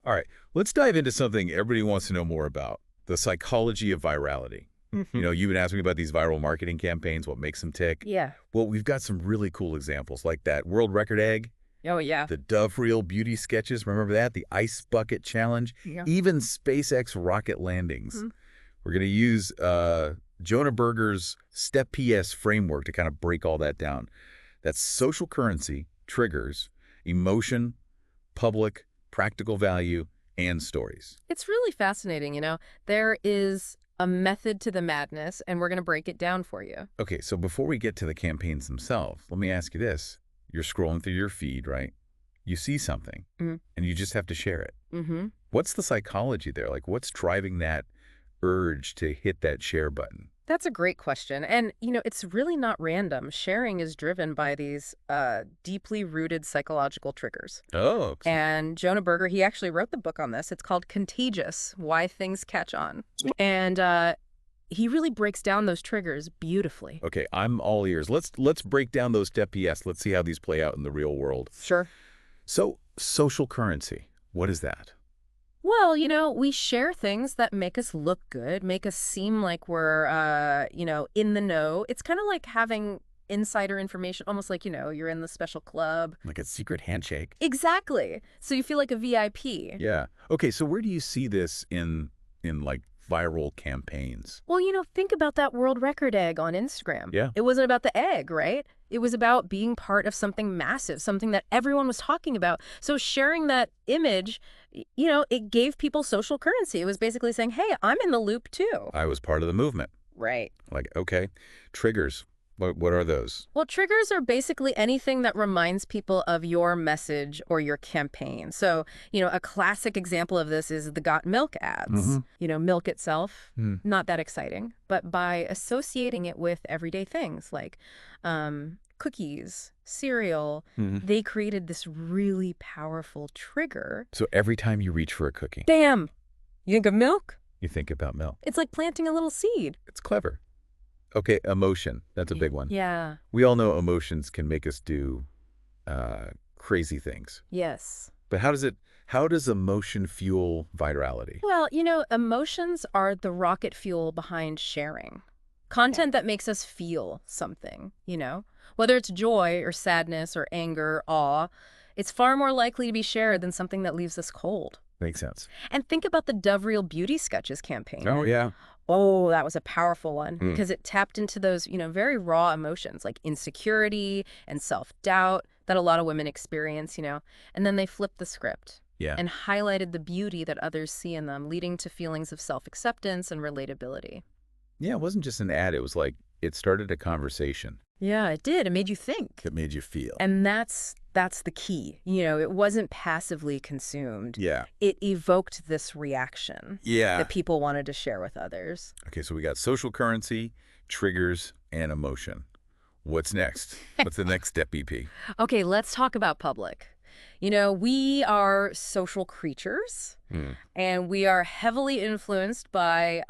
All right, let's dive into something everybody wants to know more about, the psychology of virality. Hmm. You've been asking me about these viral marketing campaigns, what makes them tick. Yeah. Well, we've got some really cool examples like that world record egg, Oh, yeah. the Dove Reel beauty sketches, remember that? The ice bucket challenge, Yeah. even SpaceX rocket landings. Hmm. We're going to use Jonah Berger's Step PS framework to kind of break all that down. That's social currency, triggers, emotion, public, practical value, and stories. It's really fascinating, There is a method to the madness, and we're going to break it down for you. Okay, so before we get to the campaigns themselves, let me ask you this. You're scrolling through your feed, right? You see something, and you just have to share it. Mm-hmm. What's the psychology there? Like, what's driving that urge to hit that share button? That's a great question. And, it's really not random. Sharing is driven by these deeply rooted psychological triggers. Oh, And Jonah Berger, he actually wrote the book on this. It's called Contagious: Why Things Catch On. And he really breaks down those triggers beautifully. okay. I'm all ears. Let's break down those Step PS. Let's see how these play out in the real world. Sure. So, social currency. What is that? Well, we share things that make us look good, make us seem like we're, in the know. It's kind of like having insider information, almost like, you're in the special club. Like a secret handshake? Exactly. So you feel like a VIP. Yeah. Okay, so where do you see this in like viral campaigns? Well, think about that world record egg on Instagram. Yeah. It wasn't about the egg, right? It was about being part of something massive, something that everyone was talking about. So sharing that image, it gave people social currency. It was basically saying, hey, I'm in the loop too. I was part of the movement. Right. Like, okay, triggers. What are those? Well, triggers are basically anything that reminds people of your message or your campaign. So, a classic example of this is the Got Milk ads. Milk itself, not that exciting, but by associating it with everyday things like cookies, cereal, they created this really powerful trigger. So every time you reach for a cookie, Damn! You think of milk? you think about milk. It's like planting a little seed. It's clever. Okay, emotion. That's a big one. Yeah. We all know emotions can make us do crazy things. Yes. But how does emotion fuel virality? Well, emotions are the rocket fuel behind sharing. Content that makes us feel something, Whether it's joy or sadness or anger, awe, it's far more likely to be shared than something that leaves us cold. Makes sense. And think about the Dove Reel beauty sketches campaign. Oh, yeah. Oh, that was a powerful one because it tapped into those, very raw emotions like insecurity and self-doubt that a lot of women experience, And then they flipped the script. Yeah. And highlighted the beauty that others see in them, leading to feelings of self-acceptance and relatability. Yeah, it wasn't just an ad. It was like it started a conversation. Yeah, it did. It made you think. It made you feel. And that's the key. It wasn't passively consumed. Yeah. It evoked this reaction Yeah. that people wanted to share with others. Okay, so we got social currency, triggers, and emotion. What's next? What's the next step, EP? Okay, let's talk about public. We are social creatures, and we are heavily influenced by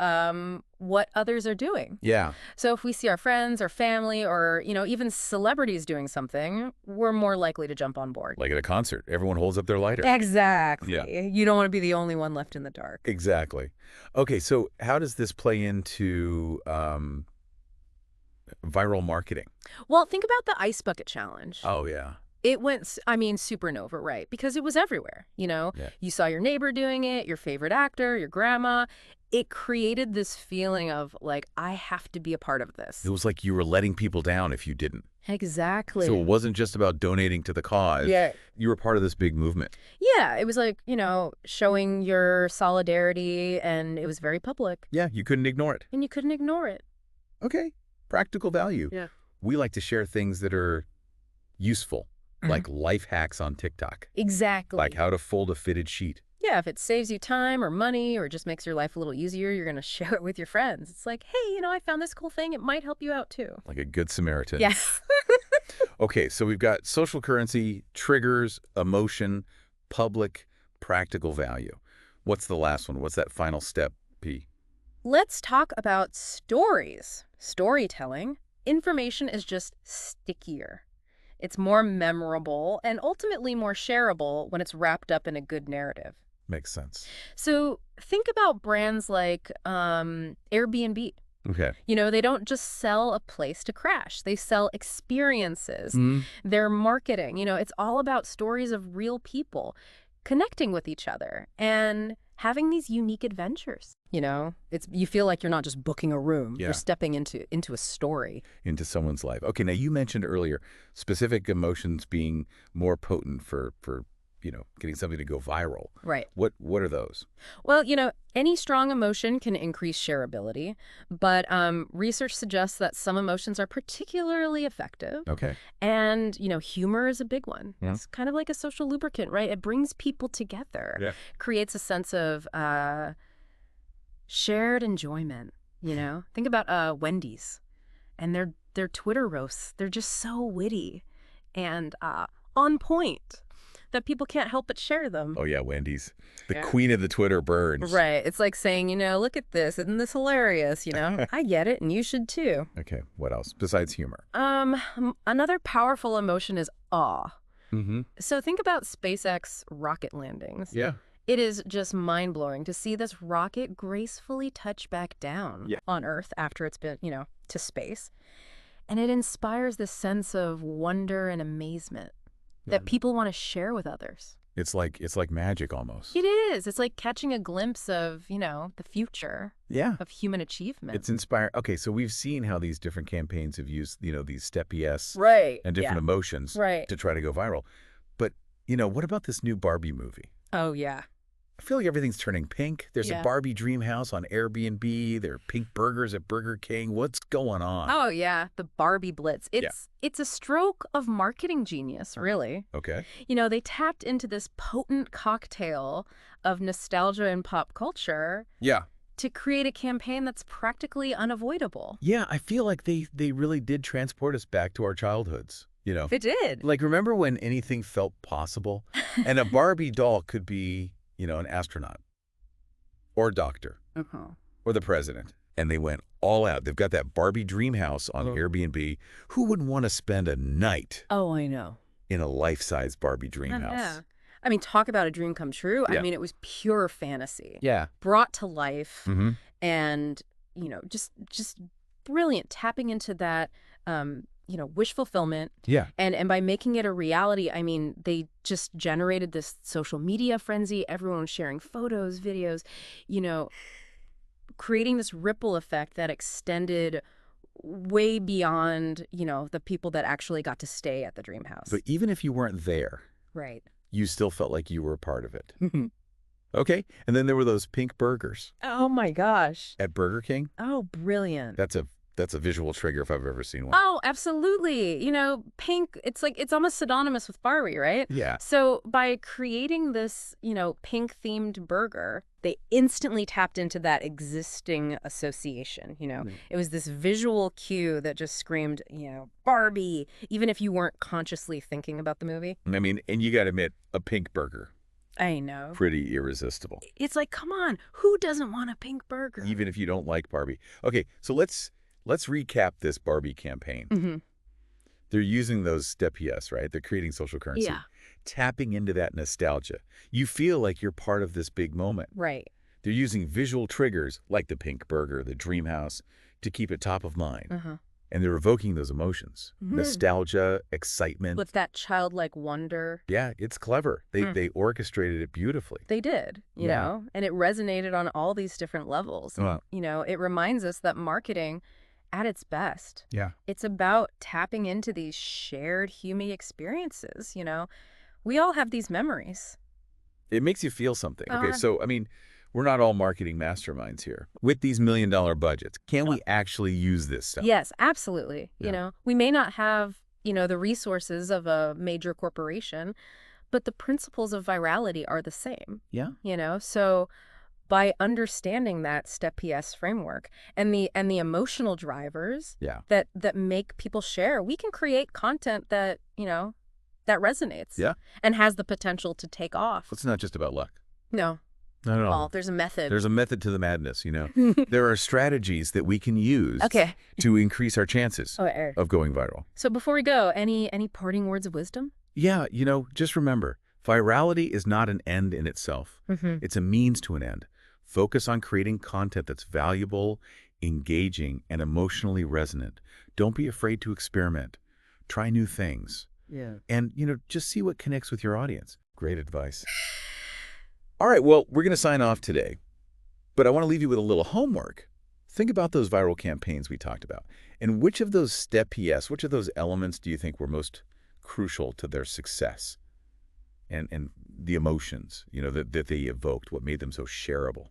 what others are doing. Yeah. So if we see our friends or family or, even celebrities doing something, we're more likely to jump on board. Like at a concert, everyone holds up their lighter. Exactly. Yeah. You don't want to be the only one left in the dark. Exactly. Okay, so how does this play into viral marketing? Well, think about the ice bucket challenge. Oh, yeah. It went, supernova, right? Because it was everywhere, Yeah. You saw your neighbor doing it, your favorite actor, your grandma. It created this feeling of, like, I have to be a part of this. It was like you were letting people down if you didn't. Exactly. So it wasn't just about donating to the cause. Yeah. You were part of this big movement. Yeah, it was like, showing your solidarity, and it was very public. Yeah, you couldn't ignore it. And you couldn't ignore it. Okay, practical value. Yeah. We like to share things that are useful, like life hacks on TikTok. Exactly. Like how to fold a fitted sheet. Yeah, if it saves you time or money or just makes your life a little easier, you're going to share it with your friends. It's like, hey, I found this cool thing. It might help you out too. Like a good Samaritan. Yes. Okay, so we've got social currency, triggers, emotion, public, practical value. What's the last one? What's that final step, P? Let's talk about stories. Storytelling. Information is just stickier. It's more memorable and ultimately more shareable when it's wrapped up in a good narrative. Makes sense. So think about brands like Airbnb. Okay. They don't just sell a place to crash. They sell experiences. Mm. Their marketing, it's all about stories of real people connecting with each other and having these unique adventures. You feel like you're not just booking a room. Yeah. You're stepping into a story. Into someone's life. Okay, now you mentioned earlier specific emotions being more potent for getting something to go viral. Right. What are those? Well, any strong emotion can increase shareability, but research suggests that some emotions are particularly effective. Okay. And, humor is a big one. Yeah. It's kind of like a social lubricant, right? It brings people together. Yeah. Creates a sense of shared enjoyment, Think about Wendy's and their Twitter roasts. They're just so witty and on point that people can't help but share them. Oh, yeah, Wendy's. The queen of the Twitter burns. Right. It's like saying, look at this. Isn't this hilarious? I get it, and you should too. Okay, what else besides humor? Another powerful emotion is awe. Mm-hmm. So think about SpaceX rocket landings. Yeah. It is just mind-blowing to see this rocket gracefully touch back down on Earth after it's been, to space. And it inspires this sense of wonder and amazement that people want to share with others. It's like magic almost. It is. It's like catching a glimpse of, the future of human achievement. It's inspiring. Okay, so we've seen how these different campaigns have used, these step yes and different emotions to try to go viral. But, what about this new Barbie movie? Oh, yeah. I feel like everything's turning pink. There's a Barbie dream house on Airbnb. There are pink burgers at Burger King. What's going on? Oh, yeah. The Barbie Blitz. It's a stroke of marketing genius, really. Okay. They tapped into this potent cocktail of nostalgia and pop culture to create a campaign that's practically unavoidable. Yeah, I feel like they really did transport us back to our childhoods. It did. Like, remember when anything felt possible? And a Barbie doll could be an astronaut or a doctor or the president. And they went all out. They've got that Barbie dream house on Airbnb. Who wouldn't want to spend a night I know. in a life-size Barbie dream house? Yeah. I mean, talk about a dream come true. Yeah. I mean, it was pure fantasy. Yeah. Brought to life Mm-hmm. and, just brilliant, tapping into that, wish fulfillment. Yeah. And by making it a reality, I mean, they just generated this social media frenzy. Everyone was sharing photos, videos, creating this ripple effect that extended way beyond, the people that actually got to stay at the dream house. But even if you weren't there, right, you still felt like you were a part of it. Okay. And then there were those pink burgers. Oh, my gosh. At Burger King. Oh, brilliant. That's a visual trigger if I've ever seen one. Oh, absolutely. Pink, it's almost synonymous with Barbie, right? Yeah. So by creating this, pink-themed burger, they instantly tapped into that existing association, It was this visual cue that just screamed, Barbie, even if you weren't consciously thinking about the movie. I mean, and you got to admit, a pink burger. I know. Pretty irresistible. It's like, come on, who doesn't want a pink burger? Even if you don't like Barbie. Okay, so let's recap this Barbie campaign. Mm-hmm. They're using those step yes, right? They're creating social currency. Yeah. Tapping into that nostalgia. You feel like you're part of this big moment. Right. They're using visual triggers like the pink burger, the dream house, to keep it top of mind. And they're evoking those emotions. Nostalgia, excitement. With that childlike wonder. Yeah, it's clever. They orchestrated it beautifully. They did, you know, and it resonated on all these different levels. Wow. It reminds us that marketing at its best, it's about tapping into these shared human experiences, We all have these memories. It makes you feel something. Okay, so, I mean, we're not all marketing masterminds here. With these $1 million budgets, can we actually use this stuff? Yes, absolutely. Yeah. We may not have, the resources of a major corporation, but the principles of virality are the same. Yeah. So by understanding that step PS framework and the emotional drivers that make people share, we can create content that, that resonates and has the potential to take off. It's not just about luck. No. Not at all. Well, there's a method. There's a method to the madness, There are strategies that we can use to increase our chances of going viral. So before we go, any parting words of wisdom? Yeah, just remember, Virality is not an end in itself. It's a means to an end. Focus on creating content that's valuable, engaging, and emotionally resonant. Don't be afraid to experiment. Try new things. Yeah. And, just see what connects with your audience. Great advice. All right, well, we're going to sign off today, but I want to leave you with a little homework. Think about those viral campaigns we talked about. And which of those which of those elements do you think were most crucial to their success? And the emotions, that they evoked, what made them so shareable.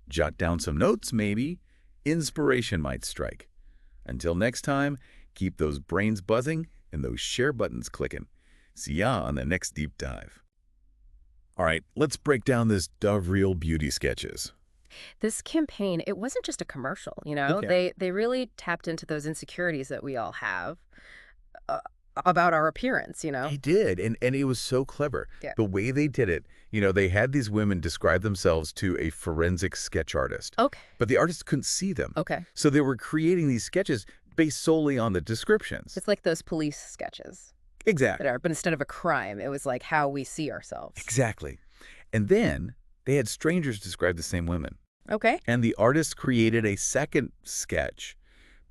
Jot down some notes, maybe. Inspiration might strike. Until next time, keep those brains buzzing and those share buttons clicking. See ya on the next deep dive. All right, let's break down this Dove Real Beauty sketches. This campaign, it wasn't just a commercial, Okay. They really tapped into those insecurities that we all have about our appearance, They did, and it was so clever. Yeah. The way they did it, they had these women describe themselves to a forensic sketch artist. Okay. But the artist couldn't see them. Okay. So they were creating these sketches based solely on the descriptions. It's like those police sketches Exactly. but instead of a crime, it was like how we see ourselves. Exactly. And then they had strangers describe the same women. Okay. And the artist created a second sketch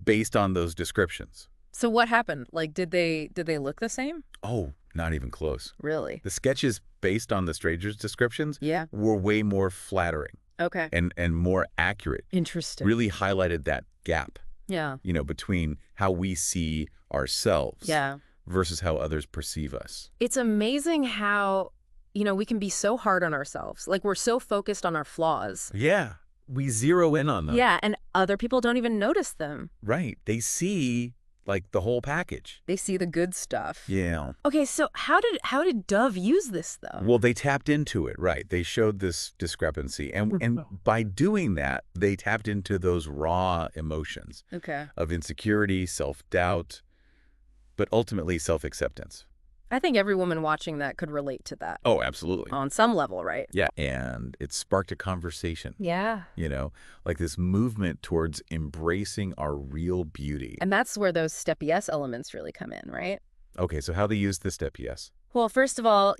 based on those descriptions. So what happened? Like, did they look the same? Oh, not even close. Really? The sketches based on the strangers' descriptions Yeah. were way more flattering Okay. and more accurate. Interesting. Really highlighted that gap, Yeah. between how we see ourselves Yeah. versus how others perceive us. It's amazing how, we can be so hard on ourselves. Like, we're so focused on our flaws. Yeah. We zero in on them. Yeah, and other people don't even notice them. Right. They see, like, the whole package. They see the good stuff. Yeah. Okay, so how did Dove use this, though? Well, they tapped into it, right. They showed this discrepancy. And by doing that, they tapped into those raw emotions Okay. of insecurity, self-doubt, but ultimately self-acceptance. I think every woman watching that could relate to that Oh, absolutely. on some level, right? Yeah. And it sparked a conversation, Yeah. like this movement towards embracing our real beauty. And that's where those Step Yes elements really come in, right? Okay, so how they use the Step Yes. Well, first of all,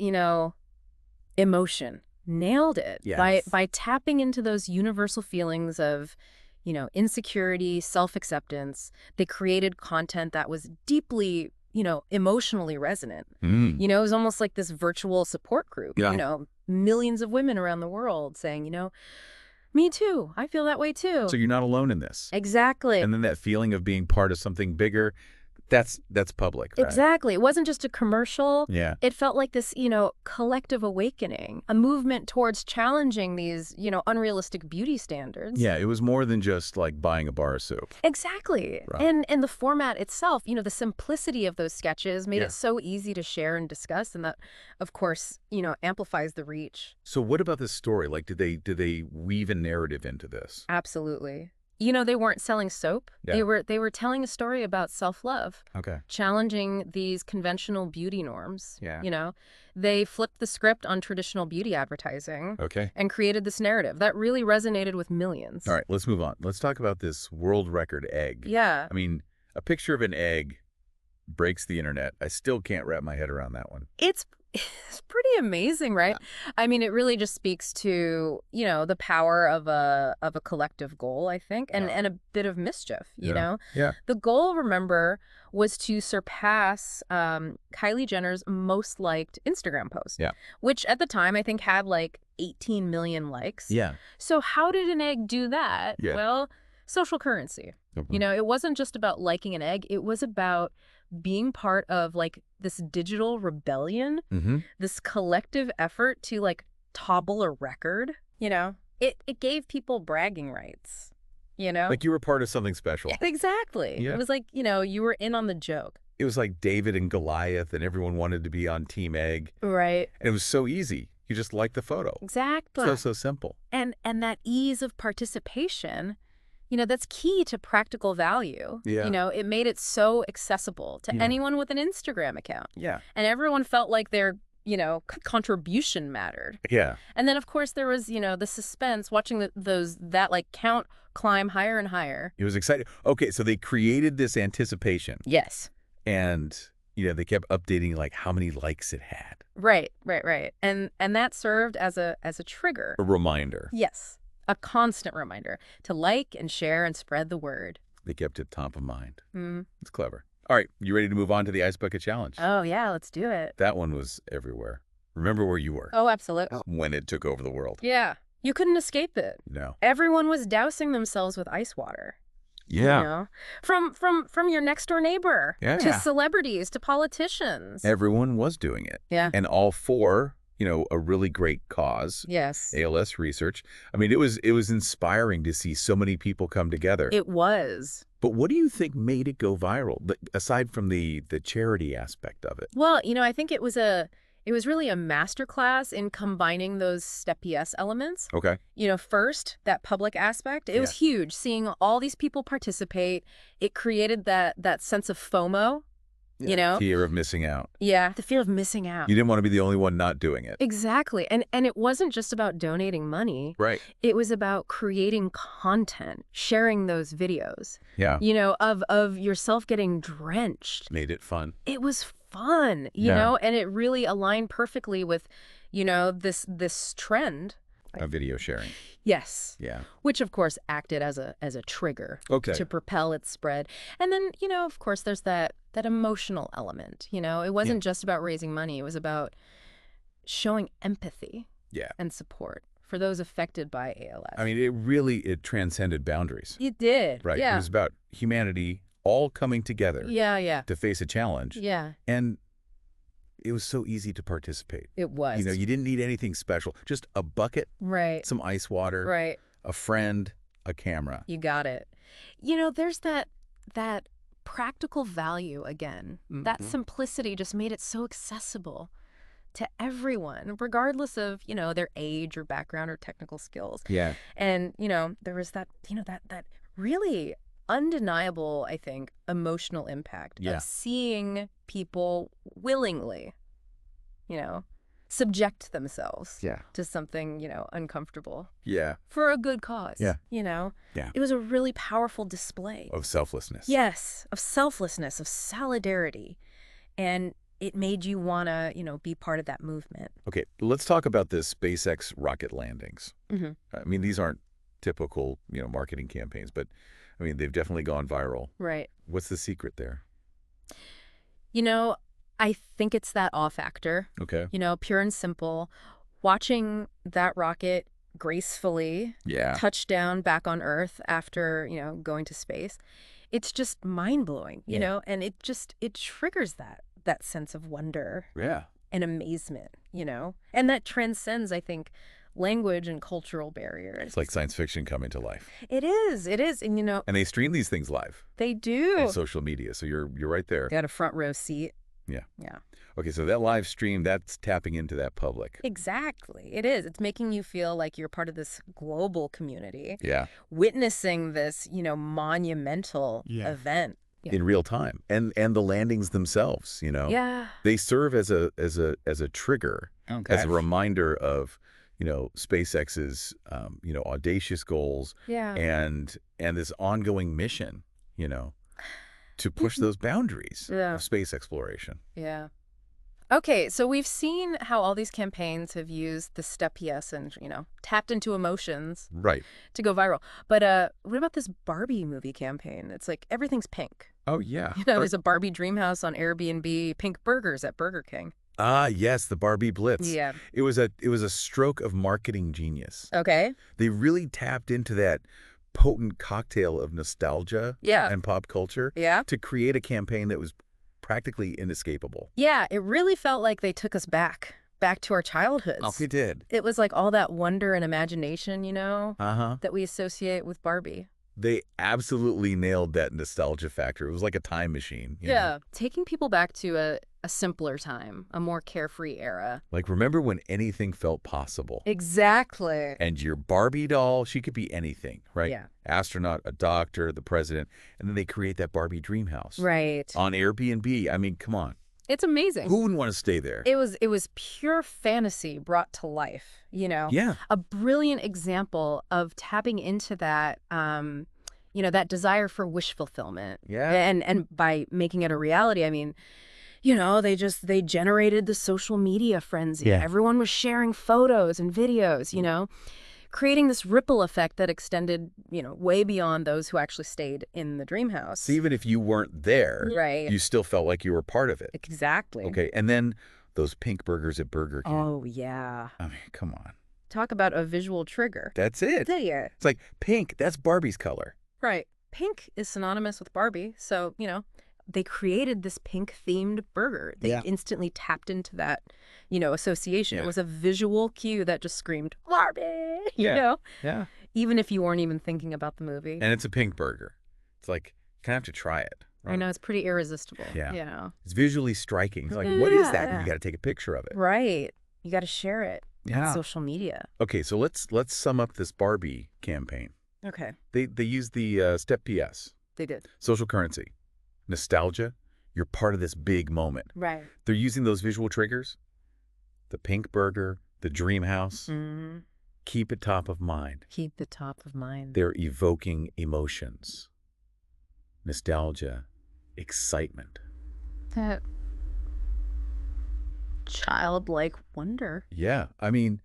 emotion. Nailed it. Yes. By tapping into those universal feelings of, insecurity, self-acceptance, they created content that was deeply, emotionally resonant. It was almost like this virtual support group, Yeah. Millions of women around the world saying, me too. I feel that way too. So you're not alone in this. Exactly. And then that feeling of being part of something bigger, that's public, right? Exactly. It wasn't just a commercial. Yeah. It felt like this, collective awakening, a movement towards challenging these, unrealistic beauty standards. Yeah, it was more than just like buying a bar of soap. Exactly. Right. And the format itself, the simplicity of those sketches made Yeah. it so easy to share and discuss. And that, of course, amplifies the reach. So what about this story? Like, did they weave a narrative into this? Absolutely. They weren't selling soap. Yeah. They were telling a story about self-love, Okay. challenging these conventional beauty norms. Yeah. They flipped the script on traditional beauty advertising Okay. and created this narrative that really resonated with millions. All right, let's move on. Let's talk about this world record egg. Yeah. I mean, a picture of an egg breaks the internet. I still can't wrap my head around that one. It's pretty amazing, right? I mean, it really just speaks to, the power of a collective goal, I think, and a bit of mischief, you know? Yeah. The goal, remember, was to surpass Kylie Jenner's most liked Instagram post, Yeah. which at the time I think had like 18 million likes. Yeah. So how did an egg do that? Yeah. Well, social currency. It wasn't just about liking an egg. It was about being part of like this digital rebellion, this collective effort to like topple a record. It gave people bragging rights, Like you were part of something special. Exactly. Yeah. It was like, you were in on the joke. It was like David and Goliath, and everyone wanted to be on Team Egg. Right. And it was so easy. You just liked the photo. Exactly. So simple. And that ease of participation, that's key to practical value. Yeah. It made it so accessible to Yeah. anyone with an Instagram account. Yeah. And everyone felt like their, contribution mattered. Yeah. And then, of course, there was, the suspense watching that like count climb higher and higher. It was exciting. Okay, so they created this anticipation. Yes. And, they kept updating like how many likes it had. Right. And that served as a trigger. A reminder. Yes. A constant reminder to like and share and spread the word. They kept it top of mind. It's clever. All right, you ready to move on to the Ice Bucket Challenge? Oh, yeah, let's do it. That one was everywhere. Remember where you were. Oh, absolutely. When it took over the world. Yeah. You couldn't escape it. No. Everyone was dousing themselves with ice water. Yeah. You know? From your next door neighbor to celebrities to politicians. Everyone was doing it. Yeah. And all for, a really great cause. Yes. ALS research. I mean, it was inspiring to see so many people come together. It was. But what do you think made it go viral, aside from the charity aspect of it? Well, I think it was really a masterclass in combining those Step PS elements. Okay. First, that public aspect. It was huge. Seeing all these people participate, it created that sense of FOMO, Fear of missing out. Yeah, the fear of missing out. You didn't want to be the only one not doing it. Exactly. And it wasn't just about donating money. Right. It was about creating content, sharing those videos. Yeah. Of yourself getting drenched. Made it fun. It was fun, you know, and it really aligned perfectly with, this trend. Video sharing. Yes. Yeah. Which, of course, acted as a trigger to propel its spread. And then, of course, there's that emotional element. It wasn't just about raising money. It was about showing empathy and support for those affected by ALS. I mean, it transcended boundaries. It did. Right. Yeah. It was about humanity all coming together to face a challenge. Yeah. And it was so easy to participate. It was. You didn't need anything special. Just a bucket, right, some ice water, right, a friend, a camera. You got it. There's that practical value again. That simplicity just made it so accessible to everyone, regardless of, their age or background or technical skills. Yeah. And, there was that really undeniable, I think, emotional impact of seeing people willingly, subject themselves to something, uncomfortable. Yeah. For a good cause. Yeah. Yeah. It was a really powerful display. Of selflessness. Yes. Of selflessness, of solidarity. And it made you want to, be part of that movement. Okay. Let's talk about the SpaceX rocket landings. Mm-hmm. I mean, these aren't typical, marketing campaigns, but I mean, they've definitely gone viral. Right. What's the secret there? I think it's that awe factor. Okay. Pure and simple. Watching that rocket gracefully touch down back on Earth after, going to space. It's just mind-blowing, you know, and it triggers that sense of wonder and amazement, and that transcends, I think, language and cultural barriers. It's like science fiction coming to life. It is. And, and they stream these things live. They do. On social media. So you're right there. Got a front row seat. Yeah. Yeah. Okay, so that live stream, that's tapping into that public. Exactly. It is. It's making you feel like you're part of this global community. Yeah. Witnessing this, monumental event. Yeah. In real time. And the landings themselves, Yeah. They serve as a trigger, as a reminder of, SpaceX's, audacious goals and this ongoing mission, to push those boundaries of space exploration. Yeah. Okay, so we've seen how all these campaigns have used the Step PS and, tapped into emotions to go viral. But what about this Barbie movie campaign? It's like everything's pink. Oh, yeah. There's a Barbie dream house on Airbnb, pink burgers at Burger King. Ah, yes, the Barbie Blitz. Yeah. It was a stroke of marketing genius. Okay. They really tapped into that potent cocktail of nostalgia and pop culture to create a campaign that was practically inescapable. Yeah, it really felt like they took us back to our childhoods. Oh, they did. It was like all that wonder and imagination, that we associate with Barbie. They absolutely nailed that nostalgia factor. It was like a time machine. You know? Taking people back to a simpler time, a more carefree era. Like, remember when anything felt possible? Exactly. And your Barbie doll, she could be anything, right? Yeah. Astronaut, a doctor, the president. And then they create that Barbie dream house. Right. On Airbnb. I mean, come on. It's amazing. Who wouldn't want to stay there? It was pure fantasy brought to life, Yeah. A brilliant example of tapping into that, that desire for wish fulfillment. Yeah. And by making it a reality, I mean, They generated the social media frenzy. Yeah. Everyone was sharing photos and videos, creating this ripple effect that extended, way beyond those who actually stayed in the dream house. So even if you weren't there, Right. you still felt like you were part of it. Exactly. Okay, and then those pink burgers at Burger King. Oh, yeah. I mean, come on. Talk about a visual trigger. That's it. There. It's like pink, that's Barbie's color. Right. Pink is synonymous with Barbie, so, they created this pink-themed burger. They instantly tapped into that, association. Yeah. It was a visual cue that just screamed, Barbie, Yeah. even if you weren't even thinking about the movie. And it's a pink burger. It's like, you kind of have to try it. I know, it's pretty irresistible. Yeah. It's visually striking. It's like, what is that? Yeah. You got to take a picture of it. Right. You got to share it Yeah. on social media. Okay, so let's sum up this Barbie campaign. Okay. They used the step PS, They did. social currency, nostalgia. You're part of this big moment. Right. They're using those visual triggers, the pink burger, the dream house. Mm-hmm. Keep it top of mind. Keep the top of mind. They're evoking emotions, nostalgia, excitement. That childlike wonder. Yeah, I mean,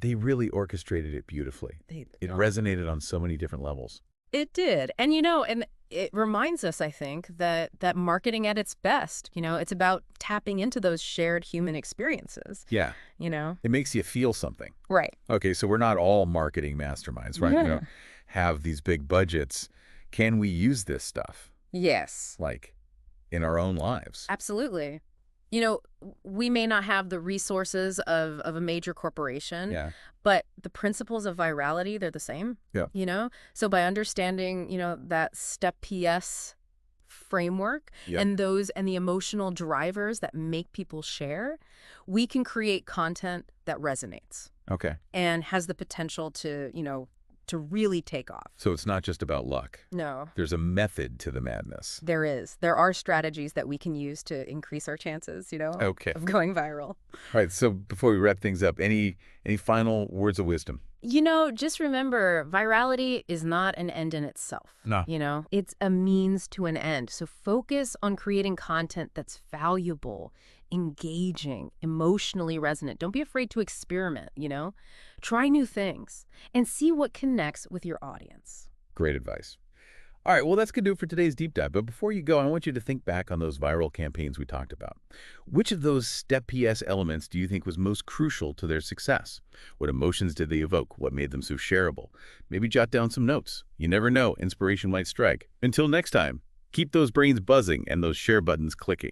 they really orchestrated it beautifully. It resonated on so many different levels. It did. And, and it reminds us, I think, that marketing at its best, it's about tapping into those shared human experiences. Yeah. It makes you feel something. Right. Okay, so we're not all marketing masterminds, right? Yeah. We don't have these big budgets. Can we use this stuff, Yes. like, in our own lives? Absolutely. We may not have the resources of a major corporation, Yeah. but the principles of virality, they're the same. Yeah. So by understanding, that step PS framework and the emotional drivers that make people share, we can create content that resonates Okay. and has the potential to, to really take off. So it's not just about luck. No. There's a method to the madness. There is. There are strategies that we can use to increase our chances, Okay. of going viral. All right, so before we wrap things up, any final words of wisdom? Just remember, virality is not an end in itself. No. It's a means to an end. So focus on creating content that's valuable, engaging, emotionally resonant. Don't be afraid to experiment, Try new things and see what connects with your audience. Great advice. All right, well, that's going to do it for today's deep dive. But before you go, I want you to think back on those viral campaigns we talked about. Which of those step PS elements do you think was most crucial to their success? What emotions did they evoke? What made them so shareable? Maybe jot down some notes. You never know, inspiration might strike. Until next time, keep those brains buzzing and those share buttons clicking.